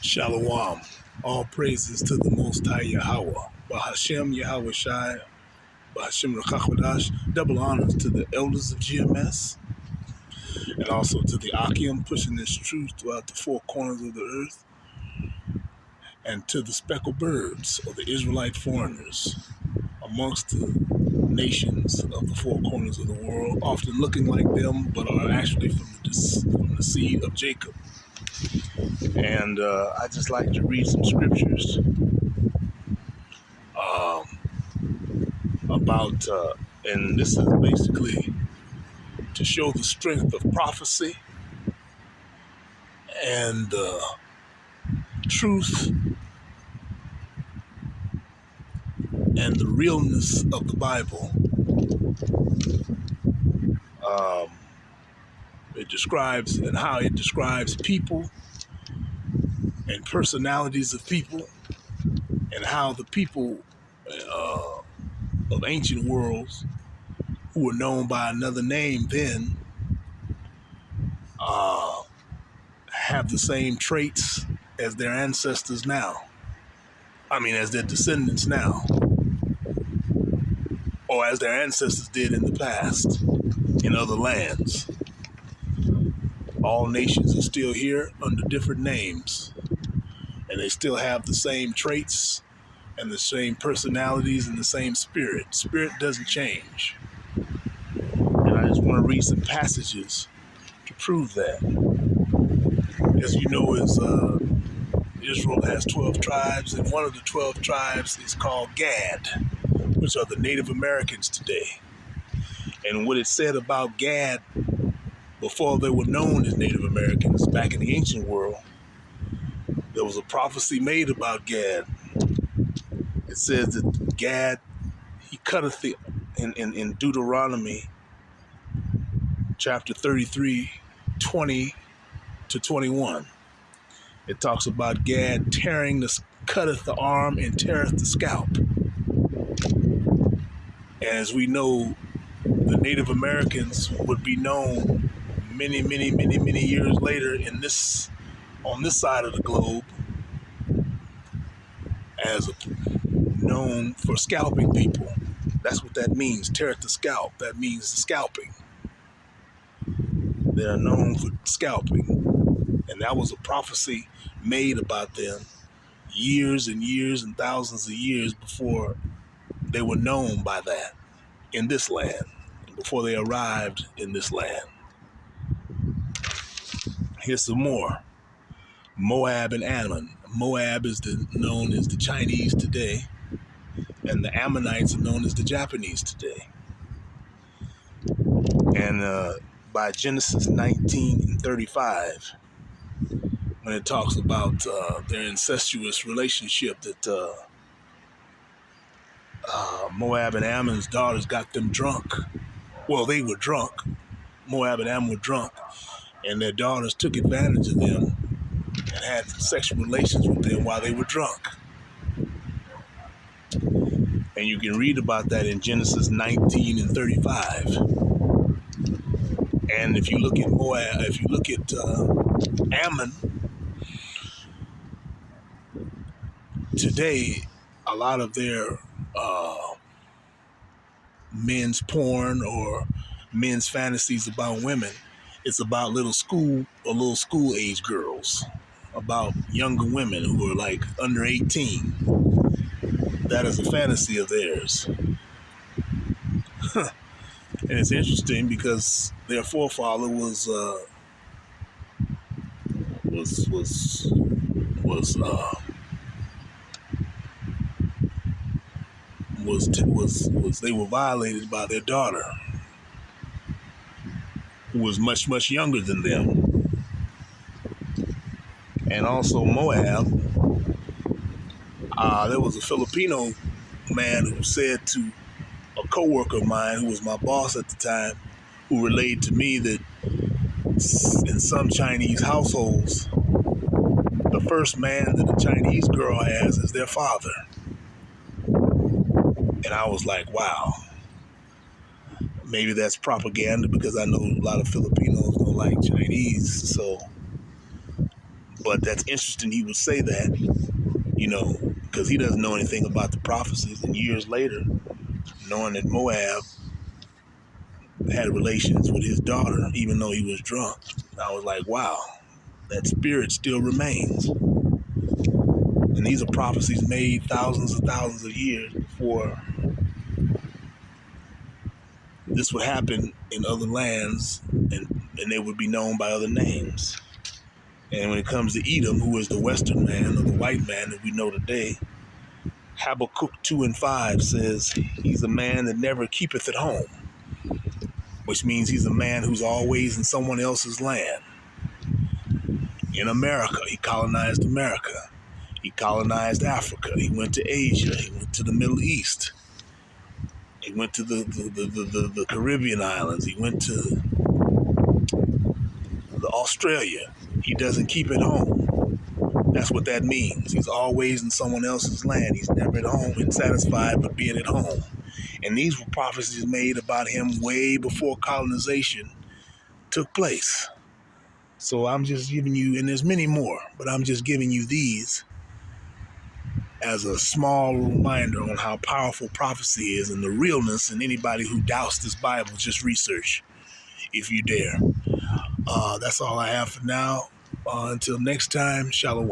Shalom. All praises to the Most High Yahweh. Bahashem Yahweh Shai. Bahashem Rakakwadash. Double honors to the elders of GMS and also to the Akim pushing this truth throughout the four corners of the earth, and to the speckled birds or the Israelite foreigners amongst the nations of the four corners of the world, often looking like them but are actually from the seed of Jacob. And I just like to read some scriptures about, and this is basically to show the strength of prophecy and the truth and the realness of the Bible. It describes and how it describes people and personalities of people, and how the people of ancient worlds who were known by another name then have the same traits as their ancestors now. I mean, as their descendants now, or as their ancestors did in the past in other lands. All nations are still here under different names, and they still have the same traits and the same personalities and the same spirit. Spirit doesn't change. And I just want to read some passages to prove that. As you know, Israel has 12 tribes, and one of the 12 tribes is called Gad, which are the Native Americans today. And what it said about Gad before they were known as Native Americans back in the ancient world, there was a prophecy made about Gad. It says that Gad, he cutteth the, in Deuteronomy chapter 33, 20 to 21. It talks about Gad cutteth the arm and teareth the scalp. As we know, the Native Americans would be known many years later on this side of the globe as known for scalping people. That's what that means, tear the scalp. That means scalping. They are known for scalping. And that was a prophecy made about them years and years and thousands of years before they were known by that in this land, before they arrived in this land. Here's some more. Moab and Ammon. Moab is known as the Chinese today, and the Ammonites are known as the Japanese today. And by Genesis 19 and 35, when it talks about their incestuous relationship, that Moab and Ammon's daughters got them drunk. Well, they were drunk. Moab and Ammon were drunk, and their daughters took advantage of them and had sexual relations with them while they were drunk. And you can read about that in Genesis 19 and 35. And if you look at Moab, if you look at Ammon, today, a lot of their men's porn or men's fantasies about women, it's about little school age girls, about younger women who are like under 18. That is a fantasy of theirs. And it's interesting because their forefather was they were violated by their daughter, who was much younger than them. And also Moab, there was a Filipino man who said to a coworker of mine, who was my boss at the time, who relayed to me that in some Chinese households, the first man that a Chinese girl has is their father. And I was like, wow, maybe that's propaganda, because I know a lot of Filipinos don't like Chinese. So, But that's interesting he would say that, because he doesn't know anything about the prophecies. And years later, knowing that Moab had relations with his daughter, even though he was drunk, I was like, wow, that spirit still remains. And these are prophecies made thousands and thousands of years before this would happen in other lands, and they would be known by other names. And when it comes to Edom, who is the Western man or the white man that we know today, Habakkuk 2:5 says he's a man that never keepeth at home, which means he's a man who's always in someone else's land. In America, he colonized America. He colonized Africa. He went to Asia. He went to the Middle East. He went to the Caribbean islands. He went to Australia. He doesn't keep at home. That's what that means. He's always in someone else's land. He's never at home and satisfied with being at home. And these were prophecies made about him way before colonization took place. So I'm just giving you, and there's many more, but I'm just giving you these as a small reminder on how powerful prophecy is and the realness. And anybody who doubts this Bible, just research if you dare. That's all I have for now. Until next time, Shalom.